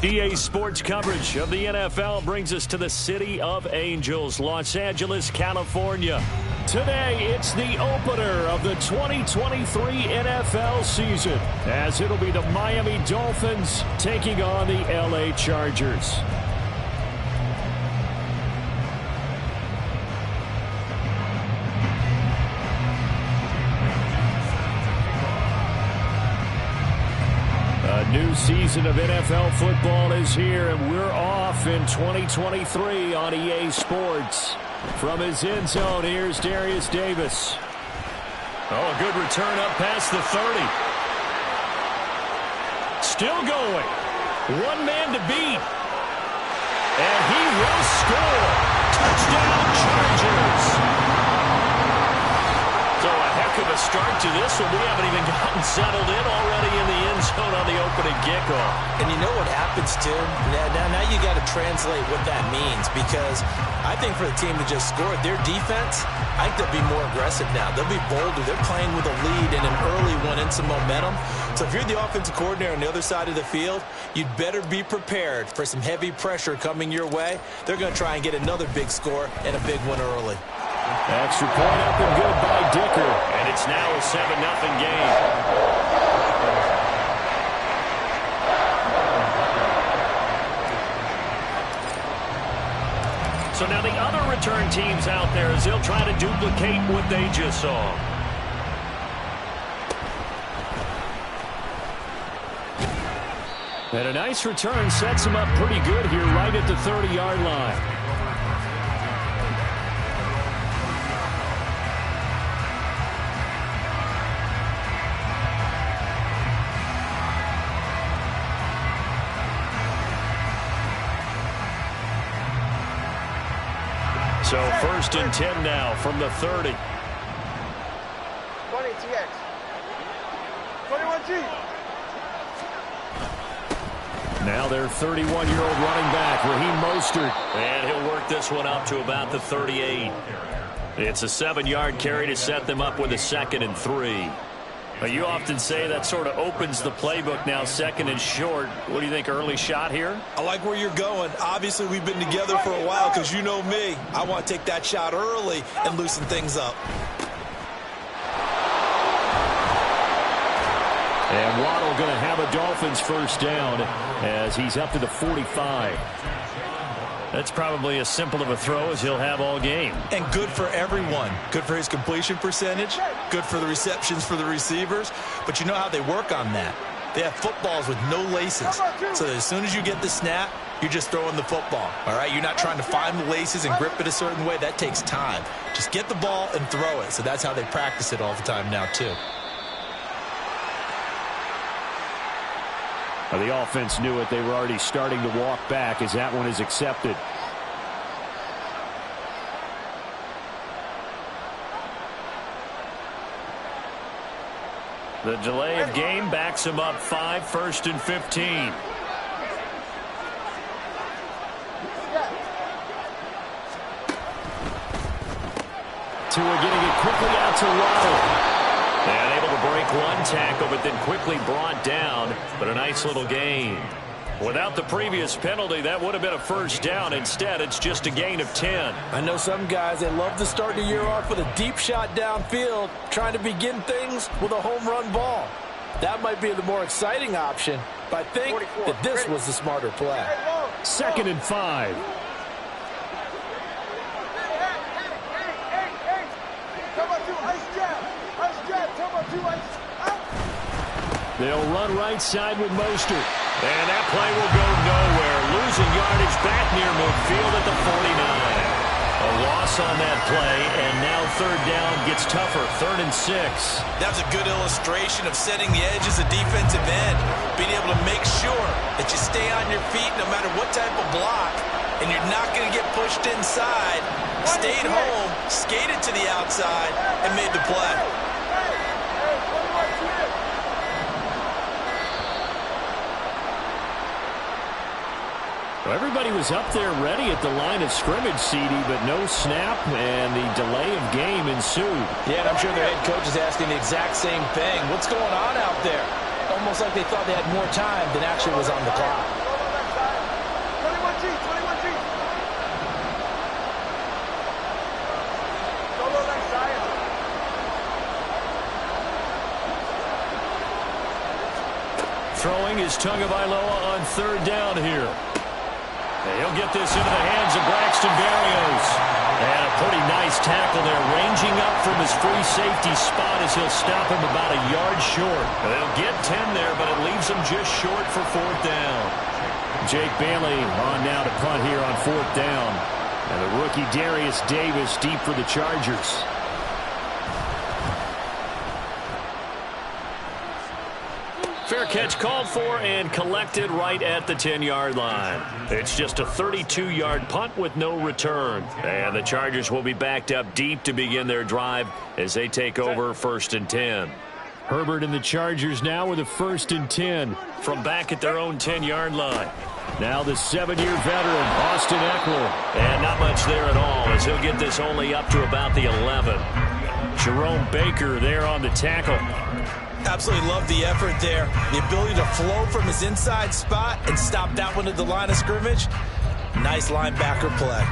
EA Sports coverage of the NFL brings us to the City of Angels, Los Angeles, California. Today, it's the opener of the 2023 NFL season, as it'll be the Miami Dolphins taking on the LA Chargers. New season of NFL football is here, and we're off in 2023 on EA Sports. From his end zone, here's Darius Davis. Oh, a good return up past the 30. Still going. One man to beat. And he will score. Touchdown, Chargers. So a heck of a start to this one. We haven't even gotten settled in already in the end zone on the opening kickoff. And you know what happens, too? Now you got to translate what that means, because I think for the team to just score, their defense, I think they'll be more aggressive now. They'll be bolder. They're playing with a lead and an early one and some momentum. So if you're the offensive coordinator on the other side of the field, you'd better be prepared for some heavy pressure coming your way. They're going to try and get another big score and a big one early. Extra point up and good by Dicker. And it's now a 7-0 game. So now the other return teams out there as they'll try to duplicate what they just saw. And a nice return sets him up pretty good here right at the 30-yard line. So 1st and 10 now from the 30. 20 TX. 21G. Now their 31-year-old running back, Raheem Mostert. And he'll work this one up to about the 38. It's a 7-yard carry to set them up with a 2nd and 3. You often say that sort of opens the playbook now, 2nd and short. What do you think, early shot here? I like where you're going. Obviously, we've been together for a while because you know me. I want to take that shot early and loosen things up. And Waddle going to have a Dolphins first down as he's up to the 45. That's probably as simple of a throw as he'll have all game. And good for everyone. Good for his completion percentage. Good for the receptions for the receivers. But you know how they work on that. They have footballs with no laces. So that as soon as you get the snap, you're just throwing the football. All right? You're not trying to find the laces and grip it a certain way. That takes time. Just get the ball and throw it. So that's how they practice it all the time now, too. The offense knew it. They were already starting to walk back as that one is accepted. The delay of game backs him up 5, 1st and 15. Tua getting it quickly out to Waddle. And able to break one tackle, but then quickly brought down. But a nice little gain. Without the previous penalty, that would have been a first down. Instead, it's just a gain of 10. I know some guys, they love to start the year off with a deep shot downfield, trying to begin things with a home run ball. That might be the more exciting option, but I think that this was the smarter play. 2nd and 5. They'll run right side with Mostert. And that play will go nowhere. Losing yardage back near midfield at the 49. A loss on that play, and now 3rd down gets tougher. 3rd and 6. That was a good illustration of setting the edge as a defensive end. Being able to make sure that you stay on your feet no matter what type of block, and you're not going to get pushed inside. Stayed home, skated to the outside, and made the play. Well, everybody was up there ready at the line of scrimmage, CD, but no snap, and the delay of game ensued. Yeah, and I'm sure their head coach is asking the exact same thing. What's going on out there? Almost like they thought they had more time than actually was on the clock. throwing is Tagovailoa on third down here. And he'll get this into the hands of Braxton Berrios. And a pretty nice tackle there, ranging up from his free safety spot as he'll stop him about a yard short. They'll get 10 there, but it leaves him just short for fourth down. Jake Bailey on now to punt here on fourth down. And the rookie Darius Davis deep for the Chargers. Fair catch called for and collected right at the 10-yard line. It's just a 32-yard punt with no return. And the Chargers will be backed up deep to begin their drive as they take over first and 10. Herbert and the Chargers now with a first and 10 from back at their own 10-yard line. Now the 7-year veteran, Austin Eckler. And not much there at all as he'll get this only up to about the 11. Jerome Baker there on the tackle. Absolutely love the effort there. The ability to flow from his inside spot and stop that one at the line of scrimmage. Nice linebacker play.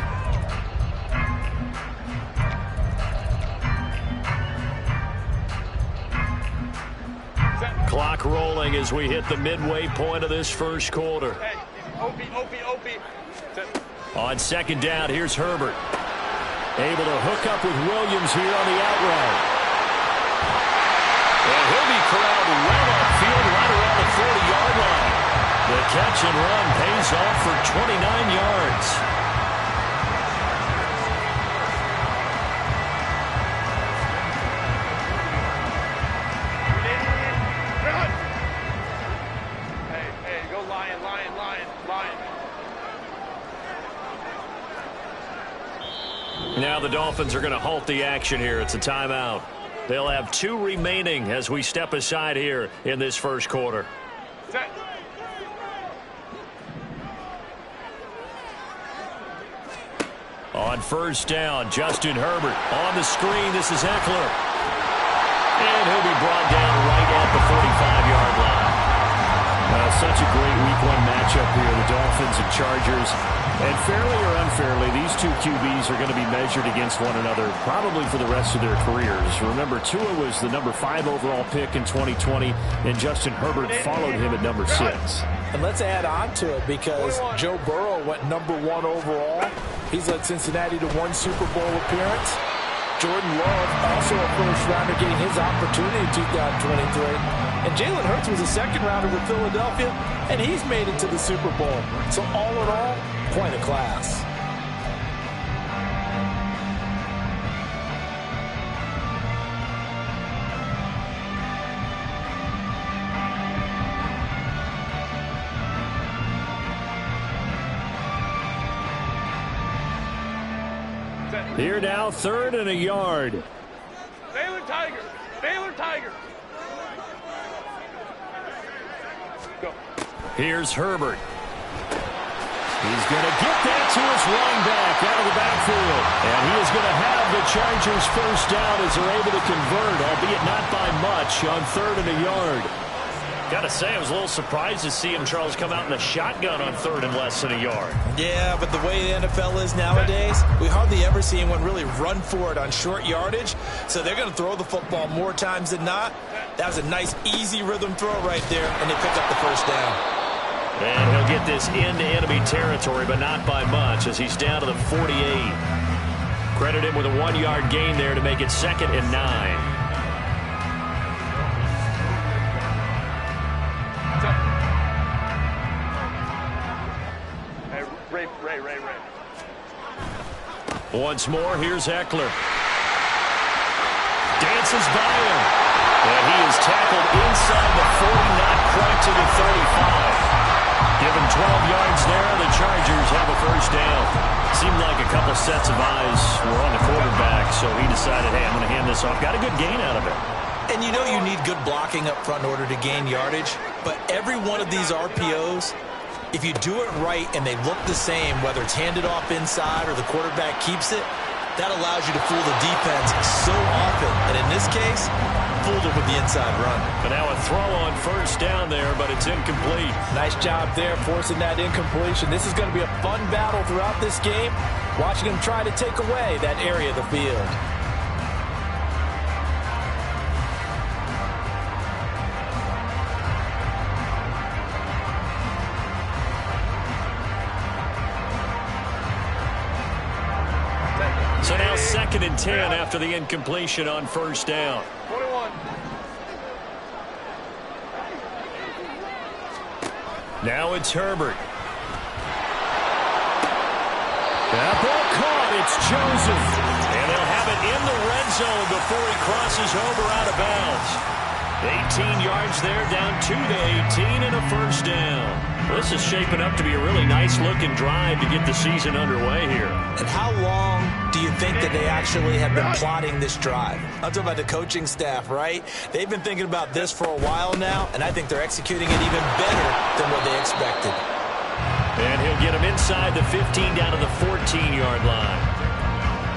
Clock rolling as we hit the midway point of this first quarter. On second down, here's Herbert. Able to hook up with Williams here on the out route. And he'll be corralled well upfield right around the 40-yard line. The catch and run pays off for 29 yards. Hey, go Lion. Now the Dolphins are going to halt the action here. It's a timeout. They'll have 2 remaining as we step aside here in this first quarter. Set. On first down, Justin Herbert on the screen. This is Eckler. And he'll be brought down right at the 45-yard line. Such a great week 1 matchup here, the Dolphins and Chargers. And fairly or unfairly, these two QBs are going to be measured against one another probably for the rest of their careers. Remember, Tua was the number 5 overall pick in 2020, and Justin Herbert followed him at number 6. And let's add on to it because Joe Burrow went number 1 overall. He's led Cincinnati to 1 Super Bowl appearance. Jordan Love, also a first-rounder, getting his opportunity in 2023. And Jalen Hurts was a second-rounder with Philadelphia, and he's made it to the Super Bowl. So all in all, quite a class. Here now, 3rd and a yard. Baylor Tigers. Go. Here's Herbert. He's going to get that to his running back out of the backfield. And he is going to have the Chargers first down as they're able to convert, albeit not by much, on 3rd and a yard. Got to say, I was a little surprised to see him, Charles, come out in a shotgun on 3rd and less than a yard. Yeah, but the way the NFL is nowadays, we hardly ever see anyone really run for it on short yardage. So they're going to throw the football more times than not. That was a nice, easy rhythm throw right there, and they pick up the first down. And he'll get this into enemy territory, but not by much, as he's down to the 48. Credit him with a 1-yard gain there to make it 2nd and 9. Ray. Once more, here's Eckler. Dances by him. And he is tackled inside the 40, not quite to the 35. Given 12 yards there, the Chargers have a first down. Seemed like a couple sets of eyes were on the quarterback, so he decided, hey, I'm going to hand this off. Got a good gain out of it. And you know you need good blocking up front in order to gain yardage, but every one of these RPOs, if you do it right and they look the same, whether it's handed off inside or the quarterback keeps it, that allows you to fool the defense so often. And in this case, fooled him with the inside run. But now a throw on first down there, but it's incomplete. Nice job there forcing that incompletion. This is going to be a fun battle throughout this game, watching him try to take away that area of the field. 2nd and 10 after the incompletion on first down. 21. Now it's Herbert. That ball caught. It's Joseph. And they'll have it in the red zone before he crosses over out of bounds. 18 yards there, down 2 to 18 and a first down. This is shaping up to be a really nice-looking drive to get the season underway here. And how long do you think that they actually have been plotting this drive? I'm talking about the coaching staff, right? They've been thinking about this for a while now, and I think they're executing it even better than what they expected. And he'll get him inside the 15 down to the 14-yard line.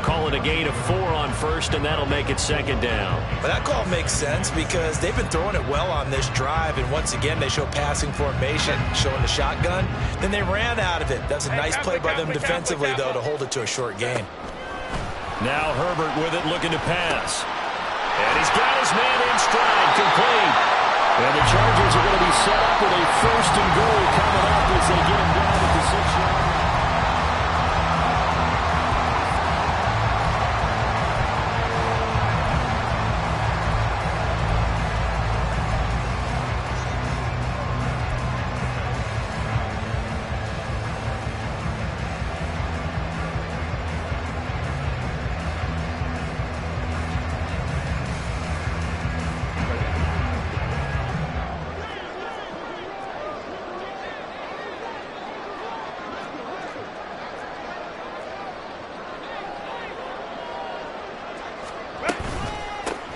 Call it a gain of 4 on first, and that'll make it 2nd down. But that call makes sense because they've been throwing it well on this drive, and once again they show passing formation, showing the shotgun. Then they ran out of it. That's a nice play by them defensively, though, to hold it to a short gain. Now Herbert with it, looking to pass. And he's got his man in stride, complete. And the Chargers are going to be set up with a 1st and goal coming up as they get him down at the 6-yard line.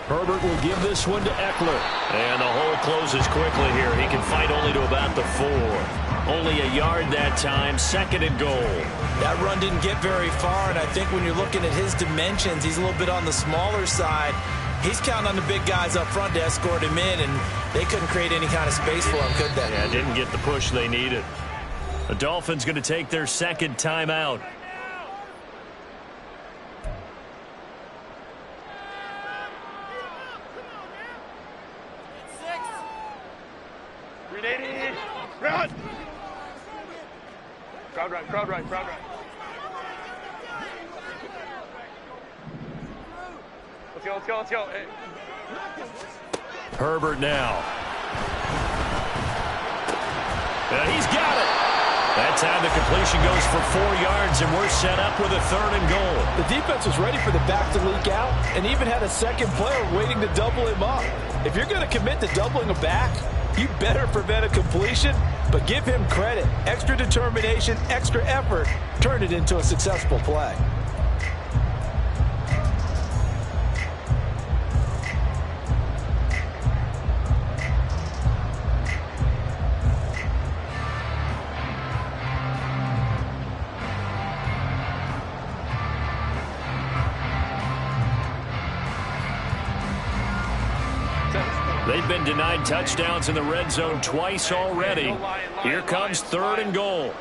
Herbert will give this one to Eckler. And the hole closes quickly here. He can fight only to about the 4. Only a yard that time, 2nd and goal. That run didn't get very far, and I think when you're looking at his dimensions, he's a little bit on the smaller side. He's counting on the big guys up front to escort him in, and they couldn't create any kind of space for him, could they? Yeah, didn't get the push they needed. The Dolphins going to take their 2nd timeout. Run! Crowd right, crowd right, crowd right. Let's go, let's go, let's go. Hey. Herbert now. And he's got it. That time the completion goes for 4 yards, and we're set up with a 3rd and goal. The defense was ready for the back to leak out and even had a second player waiting to double him up. If you're going to commit to doubling a back, you better prevent a completion, but give him credit. Extra determination, extra effort, turned it into a successful play. They've been denied touchdowns in the red zone twice already. Here comes 3rd and goal.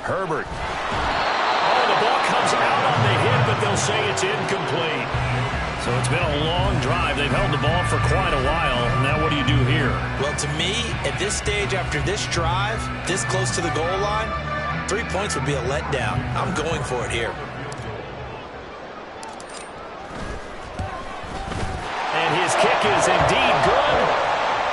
Herbert. Oh, the ball comes out on the hit, but they'll say it's incomplete. So it's been a long drive. They've held the ball for quite a while. Now what do you do here? Well, to me, at this stage after this drive, this close to the goal line, 3 points would be a letdown. I'm going for it here. And his kick is indeed good.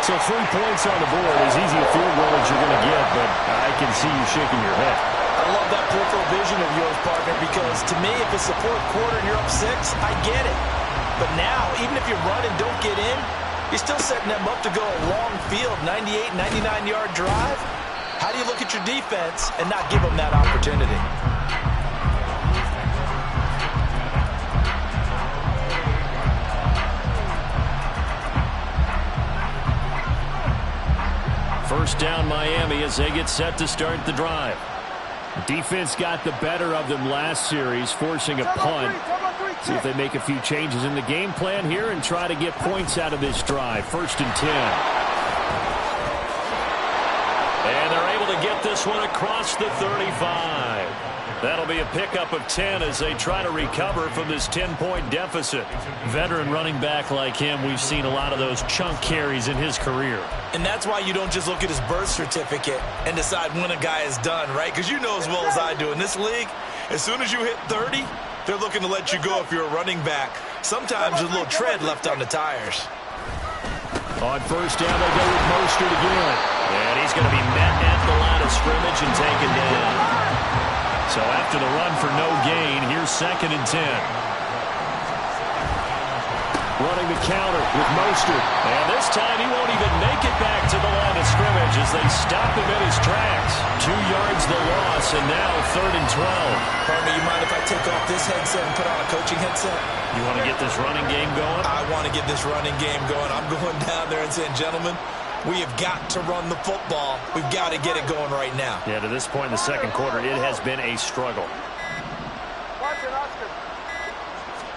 So 3 points on the board, as easy a field goal as you're going to get, but I can see you shaking your head. I love that peripheral vision of yours, partner, because to me, if it's the 4th quarter and you're up 6, I get it. But now, even if you run and don't get in, you're still setting them up to go a long field, 98, 99-yard drive. How do you look at your defense and not give them that opportunity? First down Miami as they get set to start the drive. Defense got the better of them last series, forcing a punt. See if they make a few changes in the game plan here and try to get points out of this drive. 1st and 10. And they're able to get this one across the 35. That'll be a pickup of 10 as they try to recover from this 10-point deficit. Veteran running back like him, we've seen a lot of those chunk carries in his career. And that's why you don't just look at his birth certificate and decide when a guy is done, right? Because you know as well as I do, in this league, as soon as you hit 30, They're looking to let you go if you're a running back. Sometimes there's a little tread left on the tires. On first down, they go with Mostert again. And he's going to be met at the line of scrimmage and taken down. So after the run for no gain, here's 2nd and 10. Running the counter with Mostert. And this time he won't even make it back to the line of scrimmage as they stop him in his tracks. 2 yards the loss, and now 3rd and 12. Partner, you mind if I take off this headset and put on a coaching headset? You want to get this running game going? I want to get this running game going. I'm going down there and saying, gentlemen, we have got to run the football. We've got to get it going right now. Yeah, to this point in the second quarter, it has been a struggle.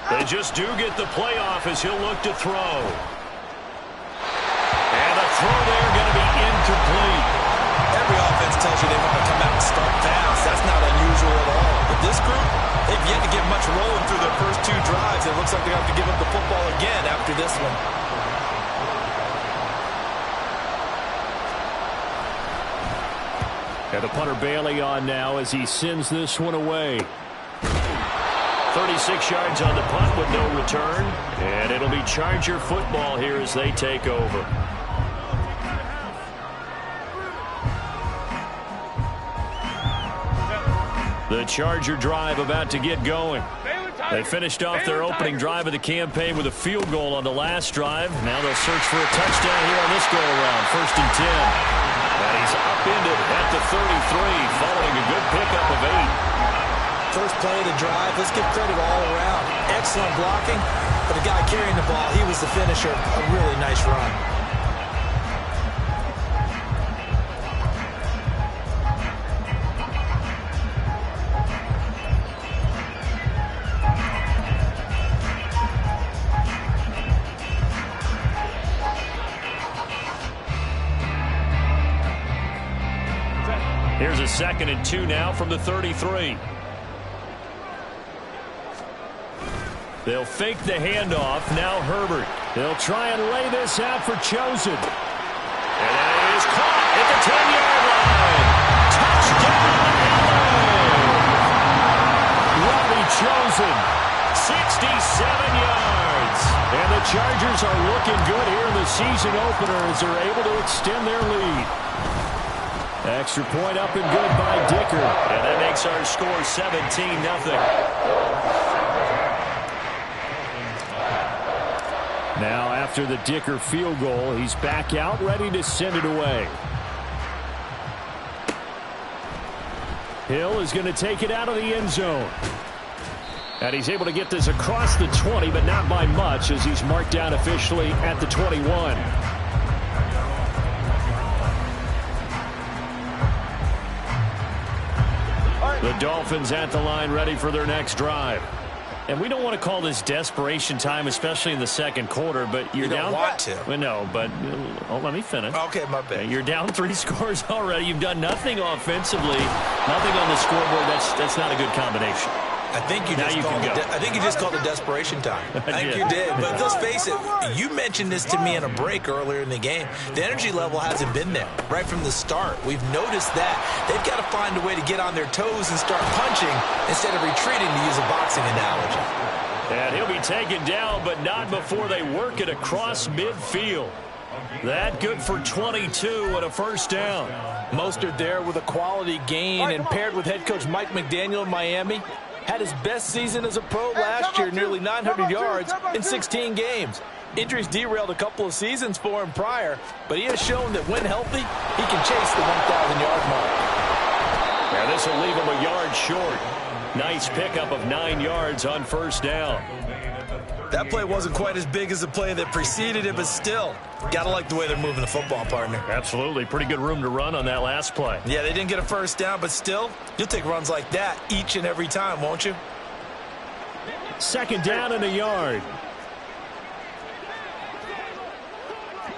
They just do get the playoff as he'll look to throw. And the throw there going to be incomplete. Every offense tells you they want to come out and start fast. That's not unusual at all. But this group, they've yet to get much rolling through their first 2 drives. It looks like they're going to have to give up the football again after this one. And the punter Bailey on now as he sends this one away. 36 yards on the punt with no return. And it'll be Charger football here as they take over. The Charger drive about to get going. They finished off their opening drive of the campaign with a field goal on the last drive. Now they'll search for a touchdown here on this go-around. 1st and 10. And he's upended at the 33 following a good pickup of 8. First play of the drive, let's give credit all around. Excellent blocking, but the guy carrying the ball, he was the finisher. A really nice run. Here's a 2nd and 2 now from the 33. They'll fake the handoff. Now Herbert. They'll try and lay this out for Chosen. And it is caught at the 10-yard line. Touchdown, LA! Robbie Chosen, 67 yards. And the Chargers are looking good here in the season opener as they're able to extend their lead. Extra point up and good by Dicker. And that makes our score 17-0. Now, after the Dicker field goal, he's back out, ready to send it away. Hill is going to take it out of the end zone. And he's able to get this across the 20, but not by much, as he's marked down officially at the 21. The Dolphins at the line, ready for their next drive. And we don't want to call this desperation time, especially in the second quarter, but you're down. You don't want to. Well, no, but let me finish. Okay, my bad. You're down 3 scores already. You've done nothing offensively, nothing on the scoreboard. That's not a good combination. I think you just called it desperation time. I think you did. But let's face it, you mentioned this to me in a break earlier in the game. The energy level hasn't been there right from the start. We've noticed that. They've got to find a way to get on their toes and start punching instead of retreating, to use a boxing analogy. And he'll be taken down, but not before they work it across midfield. That good for 22 and a first down. Mostert there with a quality gain, and paired with head coach Mike McDaniel in Miami. Had his best season as a pro last year, nearly 900 yards in 16 games. Injuries derailed a couple of seasons for him prior, but he has shown that when healthy, he can chase the 1,000-yard mark. And this will leave him a yard short. Nice pickup of 9 yards on first down. That play wasn't quite as big as the play that preceded it, but still, gotta like the way they're moving the football, partner. Absolutely. Pretty good room to run on that last play. Yeah, they didn't get a first down, but still, you'll take runs like that each and every time, won't you? Second down and a yard.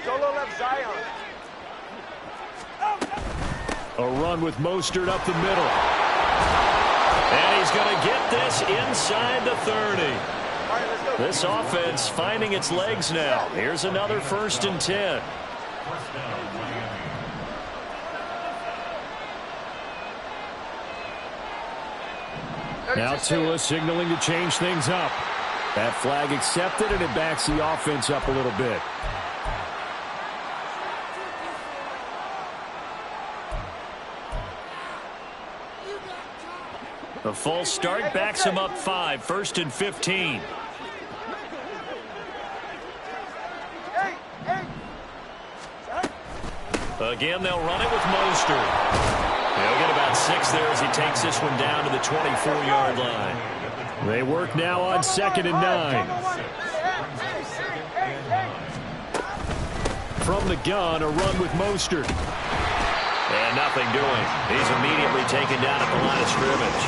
Solo left Zion. A run with Mostert up the middle. And he's going to get this inside the 30. This offense finding its legs now. Here's another 1st and 10. Now Tua signaling to change things up. That flag accepted, and it backs the offense up a little bit. A false start backs him up 5, 1st and 15. Again, they'll run it with Mostert. They'll get about 6 there as he takes this one down to the 24-yard line. They work now on 2nd and 9. From the gun, a run with Mostert. And nothing doing. He's immediately taken down at the line of scrimmage.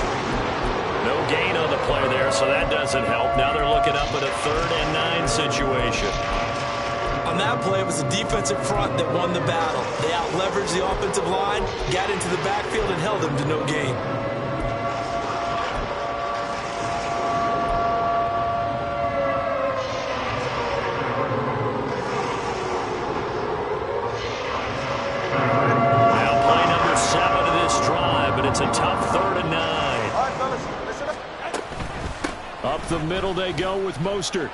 No gain on the play there, so that doesn't help. Now they're looking up at a 3rd and 9 situation. On that play, it was the defensive front that won the battle. They out-leveraged the offensive line, got into the backfield, and held them to no gain. Now play number 7 of this drive, but it's a tough 3rd and 9. All right, fellas, listen up. Up the middle they go with Mostert.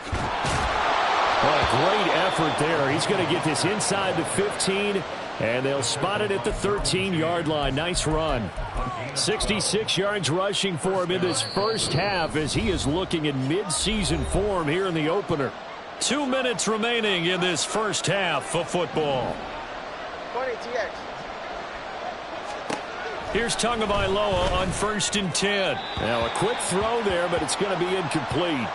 What a great effort there. He's going to get this inside the 15, and they'll spot it at the 13-yard line. Nice run. 66 yards rushing for him in this first half as he is looking in mid-season form here in the opener. 2 minutes remaining in this first half of football. 20 TX. Here's Tagovailoa on 1st and 10. Now a quick throw there, but it's going to be incomplete.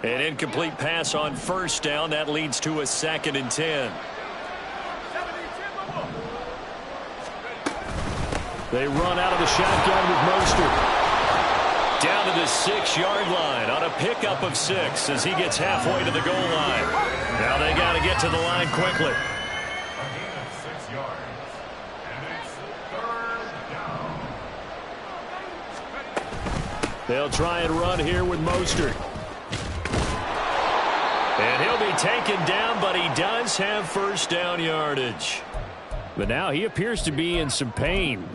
An incomplete pass on 1st down. That leads to a 2nd and 10. They run out of the shotgun with Mostert. Down to the 6-yard line on a pickup of 6 as he gets halfway to the goal line. Now they got to get to the line quickly. They'll try and run here with Mostert. And he'll be taken down, but he does have 1st down yardage. But now he appears to be in some pain.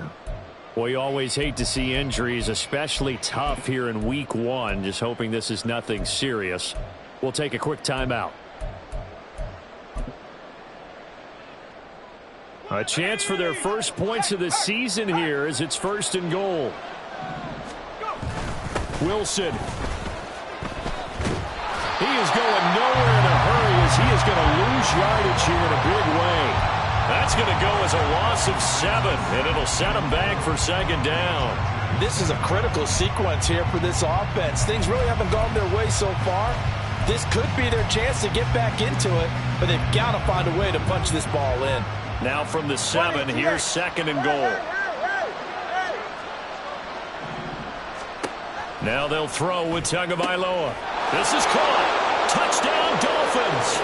Boy, you always hate to see injuries, especially tough here in week 1. Just hoping this is nothing serious. We'll take a quick timeout. A chance for their first points of the season here as it's 1st and goal. Wilson. He is going nowhere in a hurry as he is going to lose yardage here in a big way. That's going to go as a loss of 7, and it'll set him back for 2nd down. This is a critical sequence here for this offense. Things really haven't gone their way so far. This could be their chance to get back into it, but they've got to find a way to punch this ball in. Now from the 7, here's 2nd and goal. Now they'll throw with Tagovailoa. This is caught. Touchdown, Dolphins.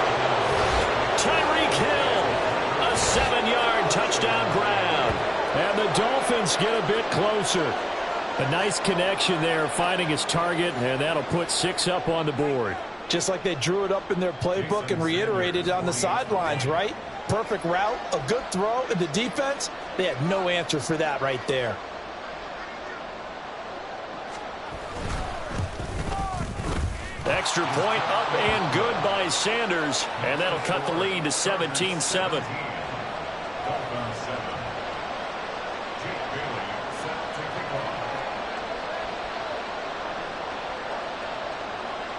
Tyreek Hill. A 7-yard touchdown grab. And the Dolphins get a bit closer. A nice connection there, finding his target, and that'll put 6 up on the board. Just like they drew it up in their playbook and reiterated it on the sidelines, right? Perfect route, a good throw, and the defense, they had no answer for that right there. Extra point up and good by Sanders, and that'll cut the lead to 17-7.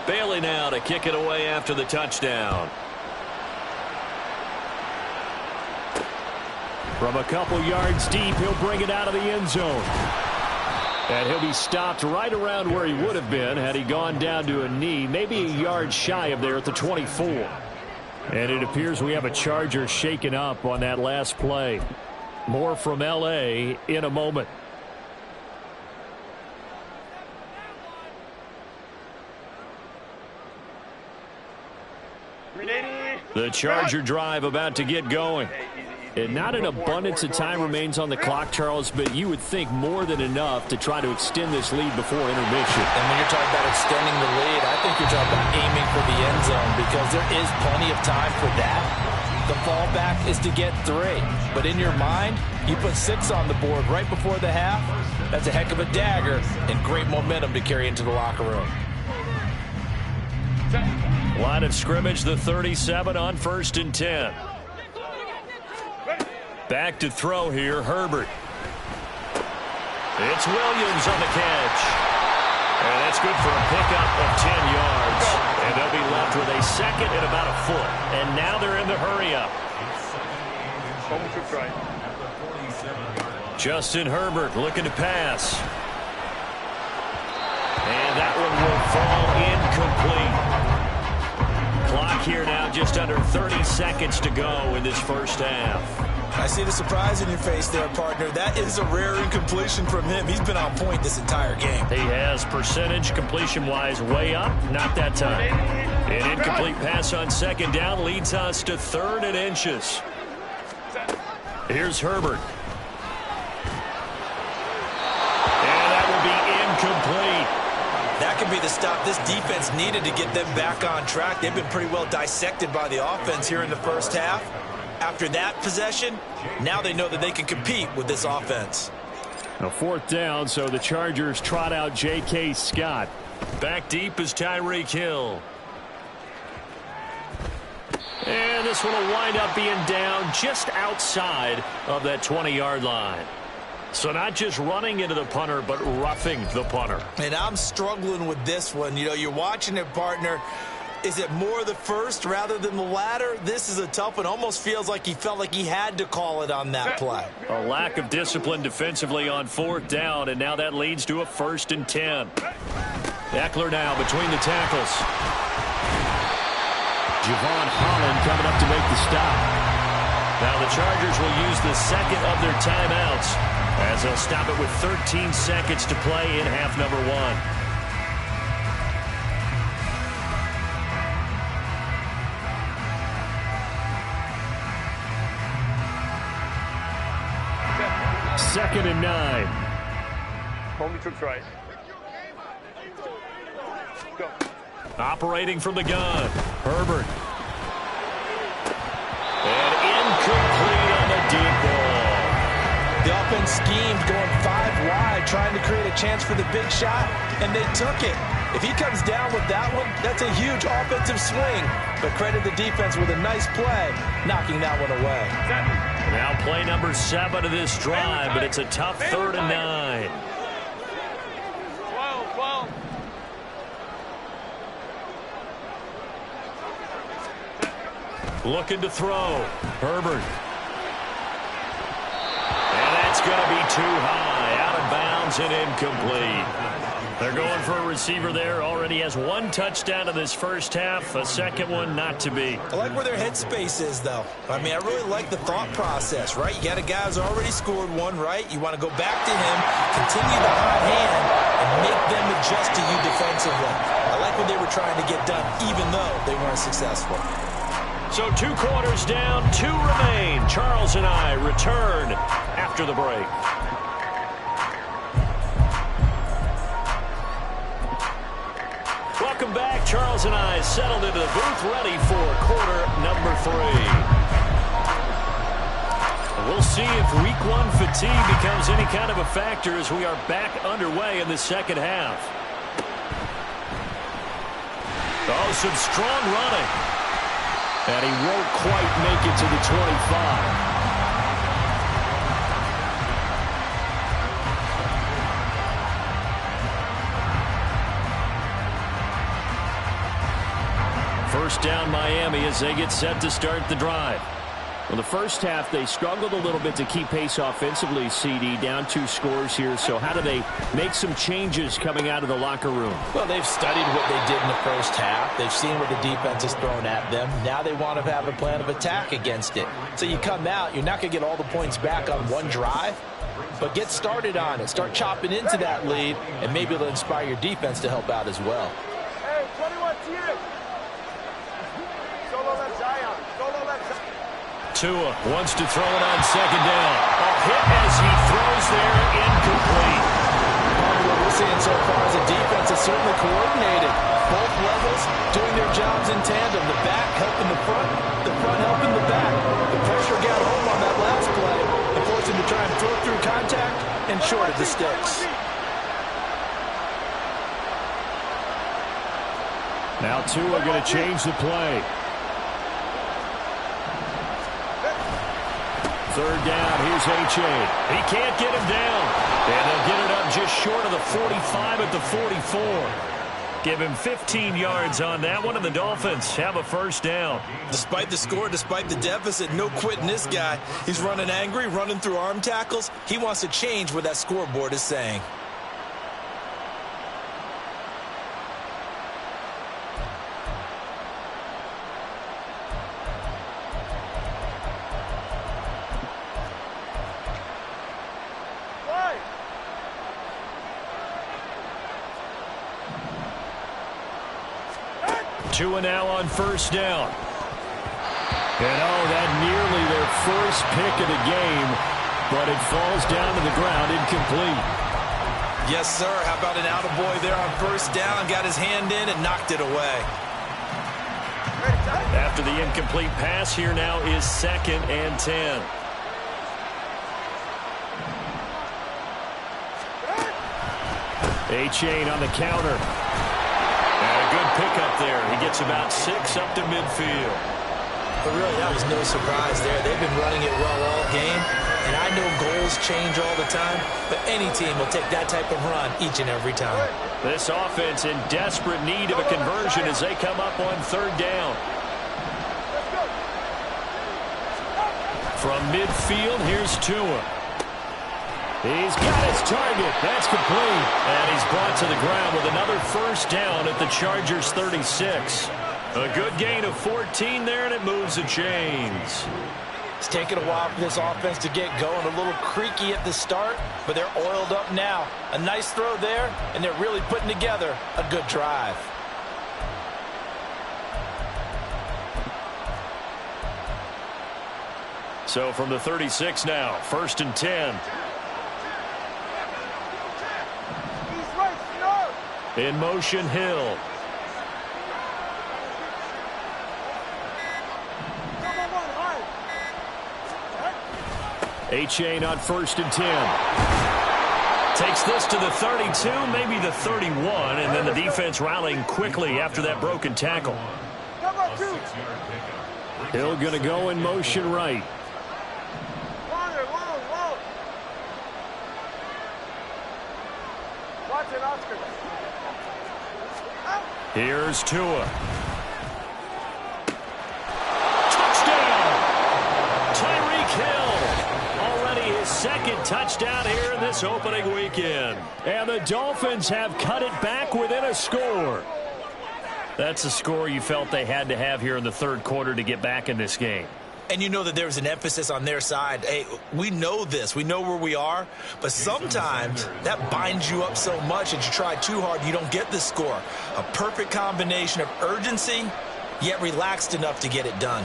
Bailey now to kick it away after the touchdown. From a couple yards deep, he'll bring it out of the end zone. And he'll be stopped right around where he would have been had he gone down to a knee, maybe a yard shy of there at the 24. And it appears we have a Charger shaken up on that last play. More from L.A. in a moment. The Charger drive about to get going. And not an abundance of time remains on the clock, Charles, but you would think more than enough to try to extend this lead before intermission. And when you're talking about extending the lead, I think you're talking about aiming for the end zone because there is plenty of time for that. The fallback is to get 3. But in your mind, you put 6 on the board right before the half. That's a heck of a dagger and great momentum to carry into the locker room. Line of scrimmage, the 37 on 1st and 10. Back to throw here, Herbert. It's Williams on the catch. And that's good for a pickup of 10 yards. And they'll be left with a second and about a foot. And now they're in the hurry-up. Justin Herbert looking to pass. And that one will fall incomplete. Clock here now just under 30 seconds to go in this first half. I see the surprise in your face there, partner. That is a rare incompletion from him. He's been on point this entire game. He has percentage completion-wise way up. Not that time. An incomplete pass on 2nd down leads us to 3rd and inches. Here's Herbert. And that will be incomplete. That could be the stop this defense needed to get them back on track. They've been pretty well dissected by the offense here in the first half. After that possession, now they know that they can compete with this offense. A 4th down, so the Chargers trot out J.K. Scott. Back deep is Tyreek Hill. And this one will wind up being down just outside of that 20-yard line. So not just running into the punter, but roughing the punter. And I'm struggling with this one. You know, you're watching it, partner. Is it more the first rather than the latter? This is a tough one. Almost feels like he felt like he had to call it on that play. A lack of discipline defensively on 4th down, and now that leads to a 1st and 10. Eckler now between the tackles. Javon Holland coming up to make the stop. Now the Chargers will use the second of their timeouts as they'll stop it with 13 seconds to play in half number 1. Second and 9. Homie took right. Go. Operating from the gun. Herbert. And incomplete on the deep ball. The offense schemed going 5 wide, trying to create a chance for the big shot, and they took it. If he comes down with that one, that's a huge offensive swing. But credit the defense with a nice play, knocking that one away. Now play number 7 of this drive, but it's a tough 3rd and 9. 12. Looking to throw. Herbert. And that's going to be too high. Out of bounds and incomplete. They're going for a receiver there. Already has 1 touchdown in this first half. A second one not to be. I like where their headspace is, though. I mean, I really like the thought process, right? You got a guy who's already scored 1, right? You want to go back to him, continue the hot hand, and make them adjust to you defensively. I like what they were trying to get done, even though they weren't successful. So 2 quarters down, 2 remain. Charles and I return after the break. Welcome back. Charles and I settled into the booth, ready for quarter number 3. We'll see if week 1 fatigue becomes any kind of a factor as we are back underway in the second half. Oh, some strong running. And he won't quite make it to the 25. First down Miami as they get set to start the drive. Well, the first half, they struggled a little bit to keep pace offensively, CD, down 2 scores here. So how do they make some changes coming out of the locker room? Well, they've studied what they did in the first half. They've seen what the defense has thrown at them. Now they want to have a plan of attack against it. So you come out, you're not going to get all the points back on 1 drive, but get started on it. Start chopping into that lead, and maybe it'll inspire your defense to help out as well. Hey, 21 TX. Solo left Zion. Solo left Zion. Tua wants to throw it on second down. A hit as he throws there, incomplete. What we're seeing so far is a defense that's certainly coordinated. Both levels doing their jobs in tandem. The back helping the front helping the back. The pressure got home on that last play. It forced him to try and throw through contact and shorted the sticks. Now Tua going to change the play. Third down, here's H.A. He can't get him down. And they'll get it up just short of the 45 at the 44. Give him 15 yards on that one, and the Dolphins have a first down. Despite the score, despite the deficit, no quitting this guy. He's running angry, running through arm tackles. He wants to change what that scoreboard is saying. Tua now on first down. And that nearly their first pick of the game, but it falls down to the ground incomplete. Yes, sir. How about an attaboy there on first down? Got his hand in and knocked it away. After the incomplete pass, here now is 2nd and 10. A-Chain on the counter. And a good pickup there. He gets about 6 up to midfield. But really, that was no surprise there. They've been running it well all game. And I know goals change all the time, but any team will take that type of run each and every time. This offense in desperate need of a conversion as they come up on third down. From midfield, here's Tua. He's got his target. That's complete. And he's brought to the ground with another first down at the Chargers' 36. A good gain of 14 there, and it moves the chains. It's taken a while for this offense to get going. A little creaky at the start, but they're oiled up now. A nice throw there, and they're really putting together a good drive. So from the 36 now, 1st and 10. In motion, Hill. A-Chain on 1st and 10. Takes this to the 32, maybe the 31, and then the defense rallying quickly after that broken tackle. Hill going to go in motion right. Here's Tua. Touchdown! Tyreek Hill. Already his 2nd touchdown here in this opening weekend. And the Dolphins have cut it back within a score. That's a score you felt they had to have here in the 3rd quarter to get back in this game. And you know that there's an emphasis on their side. Hey, we know this. We know where we are. But sometimes that binds you up so much that you try too hard, you don't get the score. A perfect combination of urgency, yet relaxed enough to get it done.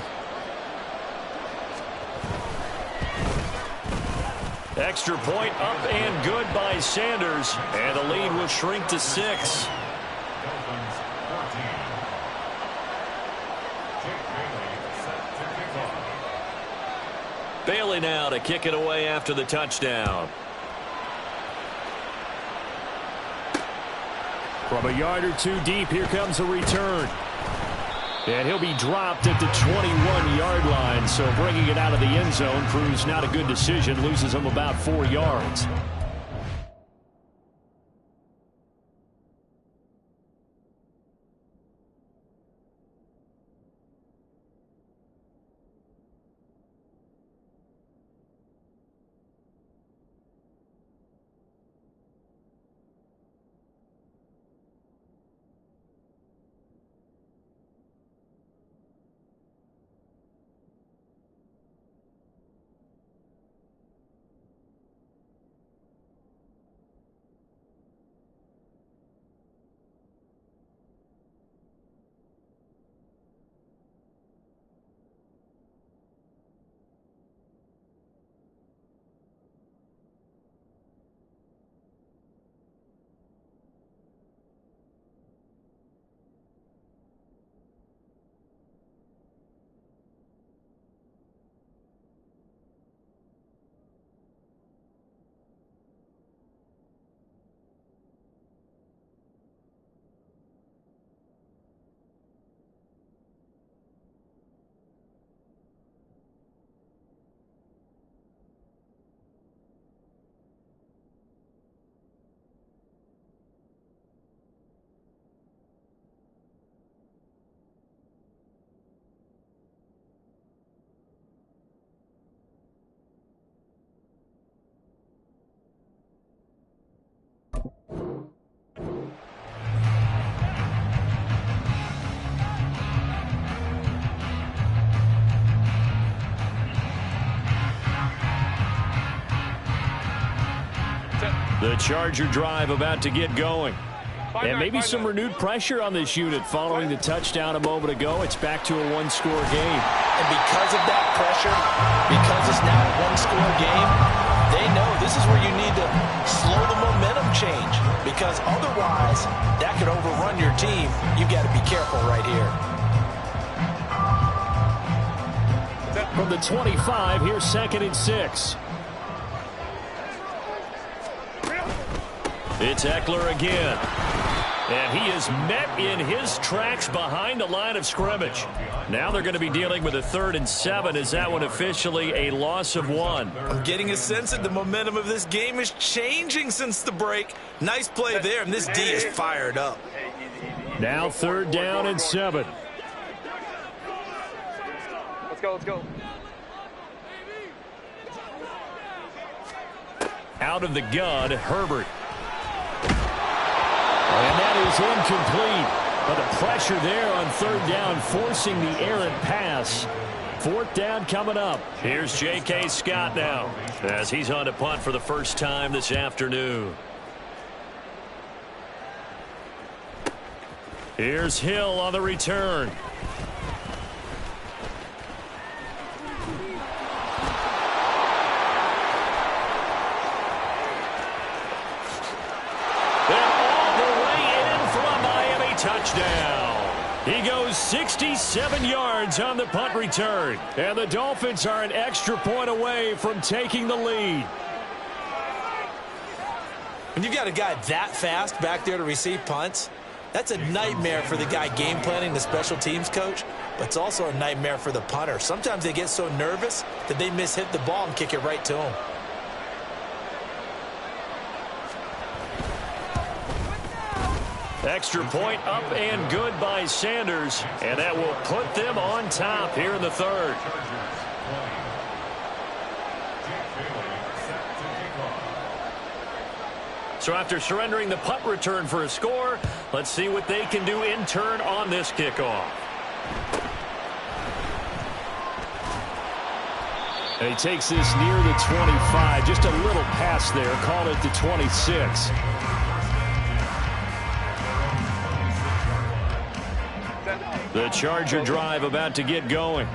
Extra point up and good by Sanders. And the lead will shrink to 6. Bailey now to kick it away after the touchdown. From a yard or 2 deep, here comes a return. And he'll be dropped at the 21-yard line, so bringing it out of the end zone proves not a good decision, loses him about 4 yards. The Charger drive about to get going. And maybe some renewed pressure on this unit following the touchdown a moment ago. It's back to a one-score game. And because of that pressure, because it's now a one-score game, they know this is where you need to slow the momentum change. Because otherwise, that could overrun your team. You've got to be careful right here. From the 25, here's 2nd and 6. It's Eckler again. And he is met in his tracks behind the line of scrimmage. Now they're going to be dealing with a 3rd and 7. Is that one officially a loss of 1? I'm getting a sense that the momentum of this game is changing since the break. Nice play there, and this D is fired up. Now 3rd down and 7. Let's go, let's go. Out of the gun, Herbert. And that is incomplete. But the pressure there on 3rd down, forcing the errant pass. 4th down coming up. Here's J.K. Scott now, as he's on to punt for the first time this afternoon. Here's Hill on the return. Touchdown. He goes 67 yards on the punt return. And the Dolphins are an extra point away from taking the lead. When you've got a guy that fast back there to receive punts, that's a nightmare for the guy game planning, the special teams coach, but it's also a nightmare for the punter. Sometimes they get so nervous that they mishit the ball and kick it right to him. Extra point up and good by Sanders, and that will put them on top here in the 3rd. So after surrendering the punt return for a score, let's see what they can do in turn on this kickoff. And he takes this near the 25, just a little pass there, call it the 26. The Charger drive about to get going.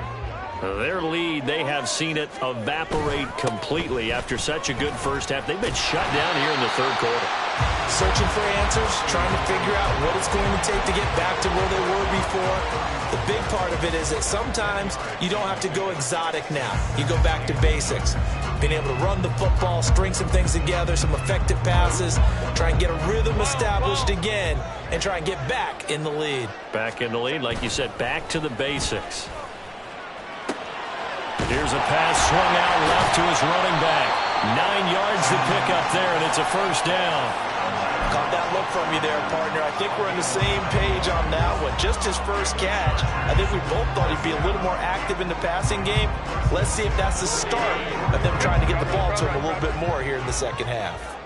Their lead, they have seen it evaporate completely after such a good first half. They've been shut down here in the 3rd quarter. Searching for answers, trying to figure out what it's going to take to get back to where they were before. The big part of it is that sometimes you don't have to go exotic now. You go back to basics. Being able to run the football, string some things together, some effective passes, try and get a rhythm established again, and try and get back in the lead. Back in the lead, like you said, back to the basics. Here's a pass swung out left to his running back. 9 yards to pick up there, and it's a 1st down. Caught that look from you there, partner. I think we're on the same page on that one. Just his first catch. I think we both thought he'd be a little more active in the passing game. Let's see if that's the start of them trying to get the ball to him a little bit more here in the 2nd half.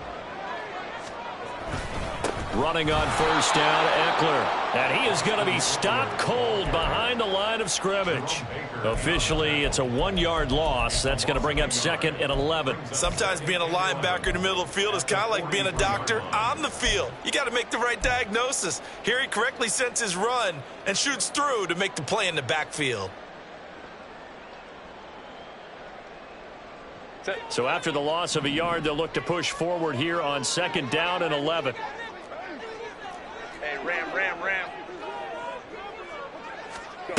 Running on 1st down, Eckler. And he is going to be stopped cold behind the line of scrimmage. Officially, it's a 1-yard loss. That's going to bring up 2nd and 11. Sometimes being a linebacker in the middle of the field is kind of like being a doctor on the field. You got to make the right diagnosis. Here he correctly sends his run and shoots through to make the play in the backfield. So after the loss of a yard, they'll look to push forward here on 2nd down and 11. Hey, ram. Go.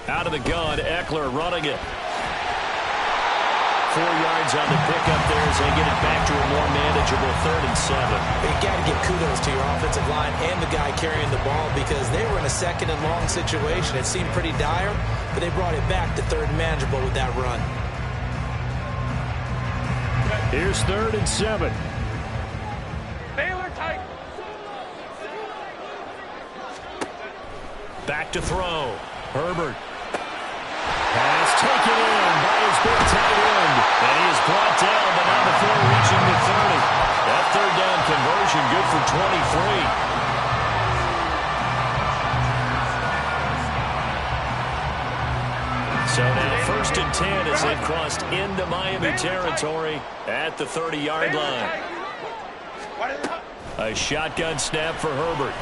Out of the gun, Eckler running it. 4 yards on the pickup there as they get it back to a more manageable 3rd and 7. You got to give kudos to your offensive line and the guy carrying the ball because they were in a 2nd and long situation. It seemed pretty dire, but they brought it back to 3rd and manageable with that run. Here's 3rd and 7. Baylor tight. Back to throw. Herbert. Pass taken in by his big tight end. And he is brought down, but not before reaching the 30. That 3rd down conversion good for 23. So now 1st and 10 as they've crossed into Miami territory at the 30-yard line. A shotgun snap for Herbert.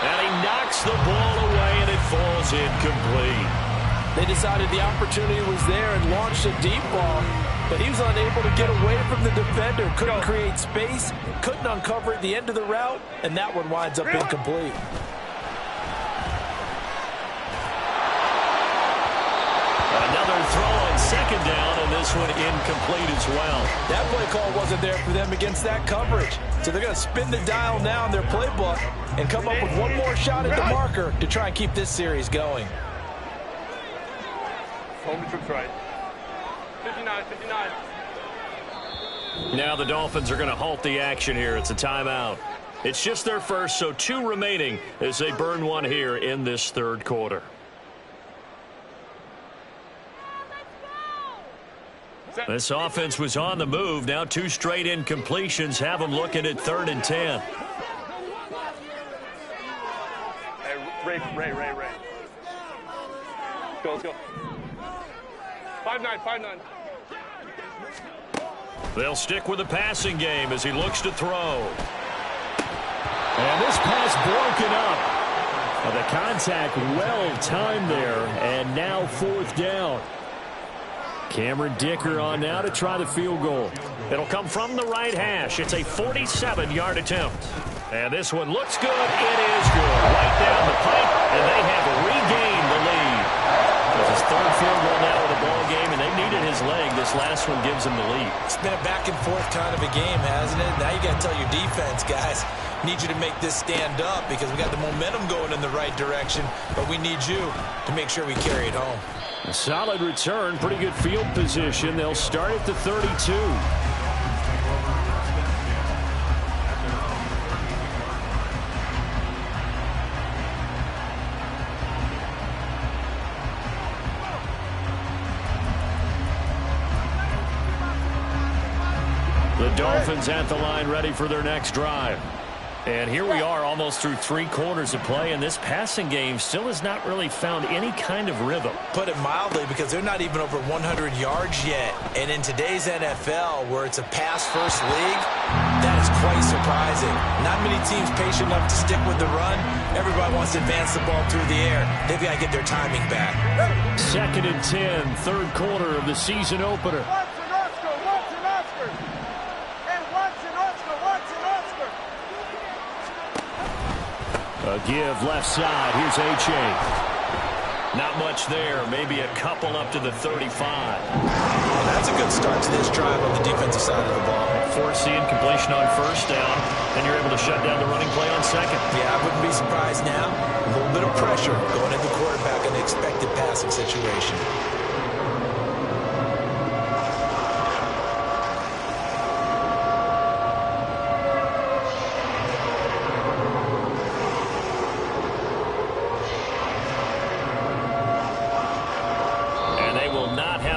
And he knocks the ball away, and it falls incomplete. They decided the opportunity was there and launched a deep ball, but he was unable to get away from the defender. Couldn't create space, couldn't uncover at the end of the route, and that one winds up incomplete. Another throw on second down, and this one incomplete as well. That play call wasn't there for them against that coverage. So they're going to spin the dial now in their playbook and come up with one more shot at the marker to try and keep this series going. Home troops right. 59, 59. Now the Dolphins are going to halt the action here. It's a timeout. It's just their first, so 2 remaining as they burn one here in this third quarter. This offense was on the move. Now 2 straight incompletions have them looking at 3rd and 10. Hey, Ray. Let's go. 5-9. They'll stick with the passing game as he looks to throw. And this pass broken up. The contact well timed there, and now 4th down. Cameron Dicker on now to try the field goal. It'll come from the right hash. It's a 47-yard attempt. And this one looks good. It is good. Right down the pipe, and they have regained the lead. It's his 3rd field goal now in the ball game, and they needed his leg. This last one gives him the lead. It's been a back-and-forth kind of a game, hasn't it? Now you got to tell your defense, guys, need you to make this stand up because we got the momentum going in the right direction, but we need you to make sure we carry it home. A solid return, pretty good field position. They'll start at the 32. The Dolphins at the line ready for their next drive. And here we are almost through 3 quarters of play, and this passing game still has not really found any kind of rhythm. Put it mildly, because they're not even over 100 yards yet. And in today's NFL, where it's a pass-first league, that is quite surprising. Not many teams patient enough to stick with the run. Everybody wants to advance the ball through the air. They've got to get their timing back. 2nd and 10, 3rd quarter of the season opener. A give left side. Here's H.A. Not much there. Maybe a couple up to the 35. That's a good start to this drive on the defensive side of the ball. Force the incompletion on 1st down, and you're able to shut down the running play on 2nd. Yeah, I wouldn't be surprised now. A little bit of pressure going at the quarterback in the expected passing situation.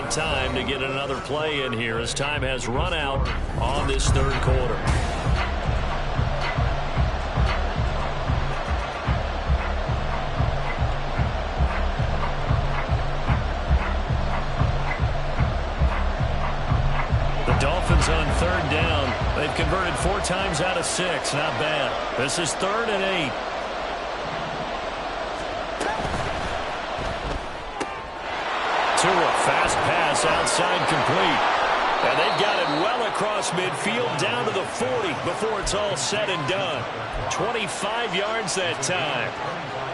Time to get another play in here as time has run out on this 3rd quarter. The Dolphins on 3rd down. They've converted 4 times out of 6. Not bad. This is 3rd and 8. To a fast pass outside complete. And they've got it well across midfield down to the 40 before it's all said and done. 25 yards that time.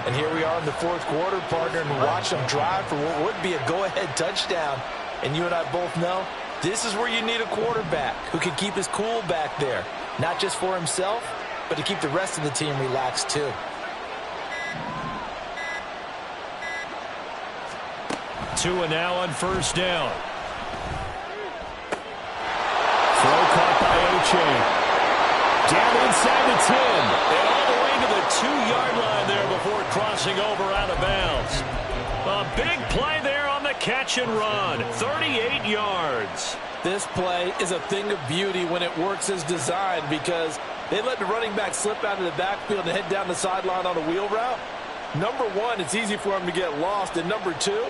And here we are in the 4th quarter, partner, and watch them drive for what would be a go-ahead touchdown. And you and I both know this is where you need a quarterback who can keep his cool back there. Not just for himself, but to keep the rest of the team relaxed too. Tua now on 1st down. Throw caught by Oche. Down inside the 10. And all the way to the 2-yard line there before crossing over out of bounds. A big play there on the catch and run. 38 yards. This play is a thing of beauty when it works as designed because they let the running back slip out of the backfield and head down the sideline on a wheel route. Number 1, it's easy for him to get lost. And number 2,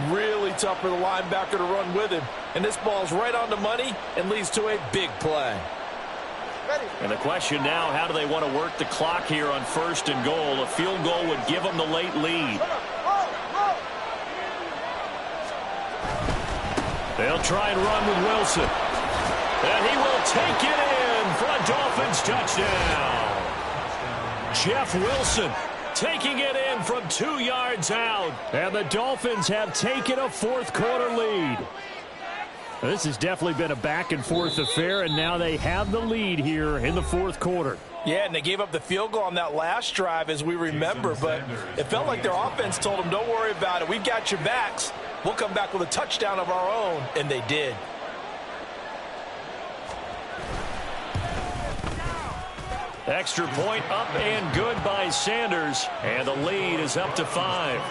really tough for the linebacker to run with him. And this ball's right on the money and leads to a big play. And the question now, how do they want to work the clock here on 1st and goal? A field goal would give them the late lead. They'll try and run with Wilson. And he will take it in for a Dolphins touchdown. Jeff Wilson taking it in from 2 yards out. And the Dolphins have taken a fourth-quarter lead. This has definitely been a back-and-forth affair, and now they have the lead here in the fourth quarter. Yeah, and they gave up the field goal on that last drive, as we remember, but it felt like their offense told them, don't worry about it. We've got your backs. We'll come back with a touchdown of our own, and they did. Extra point up and good by Sanders, and the lead is up to 5.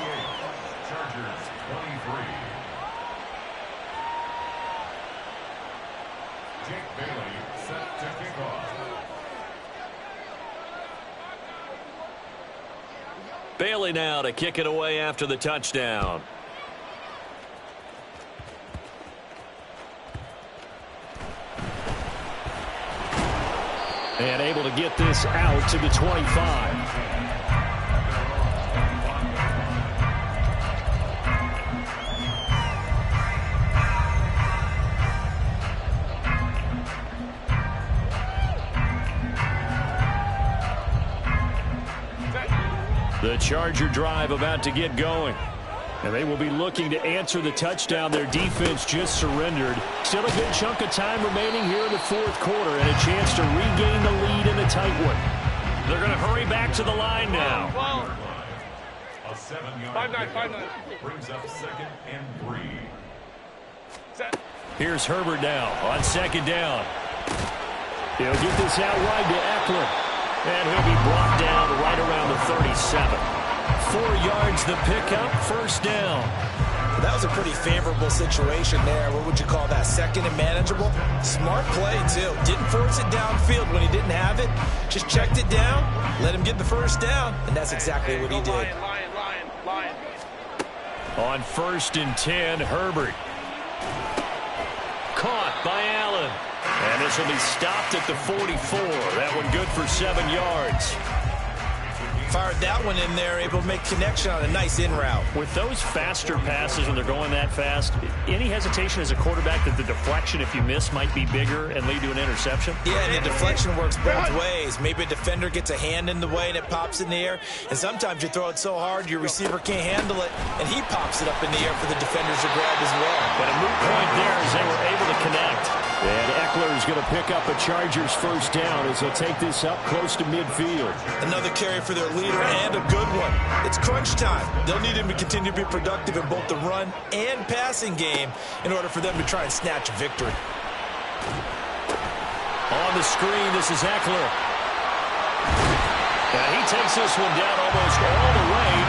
Bailey now to kick it away after the touchdown. And able to get this out to the 25. The Charger drive about to get going. And they will be looking to answer the touchdown their defense just surrendered. Still a good chunk of time remaining here in the fourth quarter and a chance to regain the lead in a tight one. They're going to hurry back to the line now. A 7-yard 5-9 brings up 2nd and 3. Set. Here's Herbert now on 2nd down. He'll get this out wide to Eckler. And he'll be brought down right around the 37. 4 yards the pickup, 1st down. That was a pretty favorable situation there. What would you call that? 2nd and manageable? Smart play, too. Didn't force it downfield when he didn't have it. Just checked it down, let him get the 1st down, and that's exactly what he did. Lion. On 1st and 10, Herbert. Caught by Allen. And this will be stopped at the 44. That one good for 7 yards. Fired that one in there, able to make connection on a nice in route. With those faster passes when they're going that fast, any hesitation as a quarterback that the deflection, if you miss, might be bigger and lead to an interception? Yeah, and the deflection works both ways. Maybe a defender gets a hand in the way and it pops in the air, and sometimes you throw it so hard your receiver can't handle it, and he pops it up in the air for the defenders to grab as well. But a moot point there as they were able to connect. And Eckler is going to pick up a Chargers 1st down as he'll take this up close to midfield. Another carry for their leader, and a good one. It's crunch time. They'll need him to continue to be productive in both the run and passing game in order for them to try and snatch a victory. On the screen, this is Eckler. And he takes this one down almost all the way.